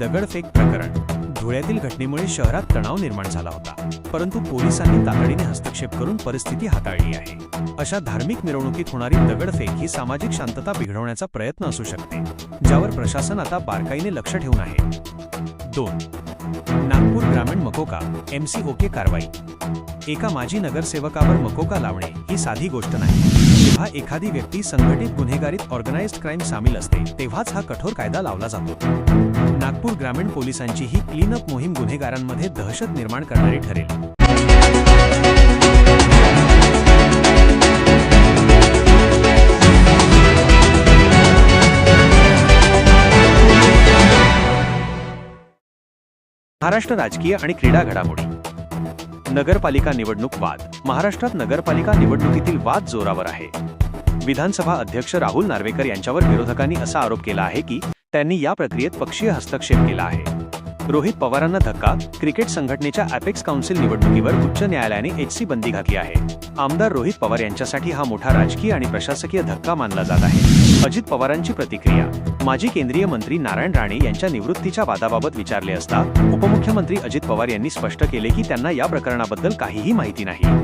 दगडफेक प्रकरण. धुळ्यातील घटनेमुळे शहरात तणाव निर्माण झाला होता, परंतु पोलिसांनी तातडीने हस्तक्षेप करून परिस्थिती हाताळली आहे. अशा धार्मिक मिरवणुकीत होणारी दगडफेक ही सामाजिक शांतता बिघडवण्याचा प्रयत्न असू शकते, ज्यावर प्रशासन आता बारकाईने लक्ष ठेवून आहे. 2. नागपूर ग्रामीण मकोका MCOK कारवाई. एका माजी नगरसेवकावर मकोका लावणे ही साधी गोष्ट नाही. जेव्हा एखादी व्यक्ती संघटित गुन्हेगारीत ऑर्गनाइज्ड क्राईम सामील असते, तेव्हाच हा कठोर कायदा लावला जातो. नागपूर ग्रामीण पोलिसांची ही क्लीनअप मोहीम गुन्हेगारांमध्ये दहशत निर्माण करणारी ठरेल. महाराष्ट्र राजकीय आणि क्रीडा घडामोडी. नगरपालिका निवडणूक वाद. महाराष्ट्रात नगरपालिका निवडणुकीतील वाद जोरावर आहे. विधानसभा अध्यक्ष राहुल नार्वेकर यांच्यावर विरोधकांनी असा आरोप केला आहे की त्यांनी या प्रक्रियेत पक्षीय हस्तक्षेप केला आहे. रोहित पवारांना धक्का. क्रिकेट संघटनेच्या अपेक्स काउन्सिल निवडणुकीवर उच्च न्यायालयाने HC बंदी घातली आहे. आमदार रोहित पवार यांच्यासाठी हा मोठा राजकीय आणि प्रशासकीय धक्का मानला जात आहे. अजित पवारांची प्रतिक्रिया. माजी केंद्रीय मंत्री नारायण राणे यांच्या निवृत्तीच्या वादाबाबत विचारले असता उपमुख्यमंत्री अजित पवार यांनी स्पष्ट केले की त्यांना या प्रकरणाबद्दल काहीही माहिती नाही.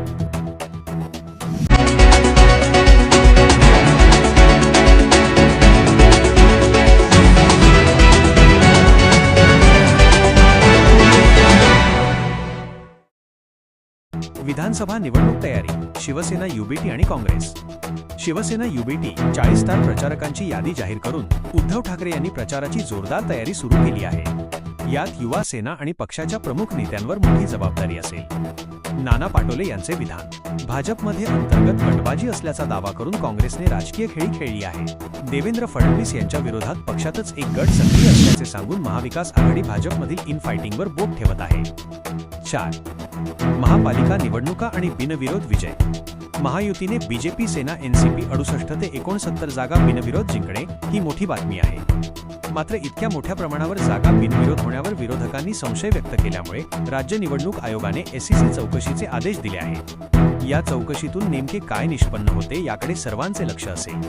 विधानसभा निवडणूक तयारी. शिवसेना UBT आणि काँग्रेस. शिवसेना UBT 40 स्टार प्रचारकांची यादी जाहीर करून उद्धव ठाकरे यांनी प्रचाराची जोरदार तयारी सुरू केली आहे. यात युवा सेना आणि पक्षाच्या प्रमुख नेत्यांवर मोठी जबाबदारी असेल. नाना पाटोले यांचे विधान. भाजपमध्ये अंतर्गत गटबाजी असल्याचा दावा करून काँग्रेसने राजकीय खेळी खेळली आहे. देवेंद्र फडणवीस यांच्या विरोधात पक्षातच एक गट सक्रिय असल्याचे सांगून महाविकास आघाडी भाजपमधील इनफायटिंगवर बोट ठेवत आहे. 4. महापालिका निवडणुका आणि बिनविरोध विजय. महायुतीने BJP सेना NCP 68 ते 69 जागा बिनविरोध जिंकणे ही मोठी बातमी आहे. मात्र इतक्या मोठ्या प्रमाणावर जागा बिनविरोध होण्यावर विरोधकांनी संशय व्यक्त केल्यामुळे राज्य निवडणूक आयोगाने SEC चौकशीचे आदेश दिले आहेत. या चौकशीतून नेमके काय निष्पन्न होते याकडे सर्वांचे लक्ष असेल.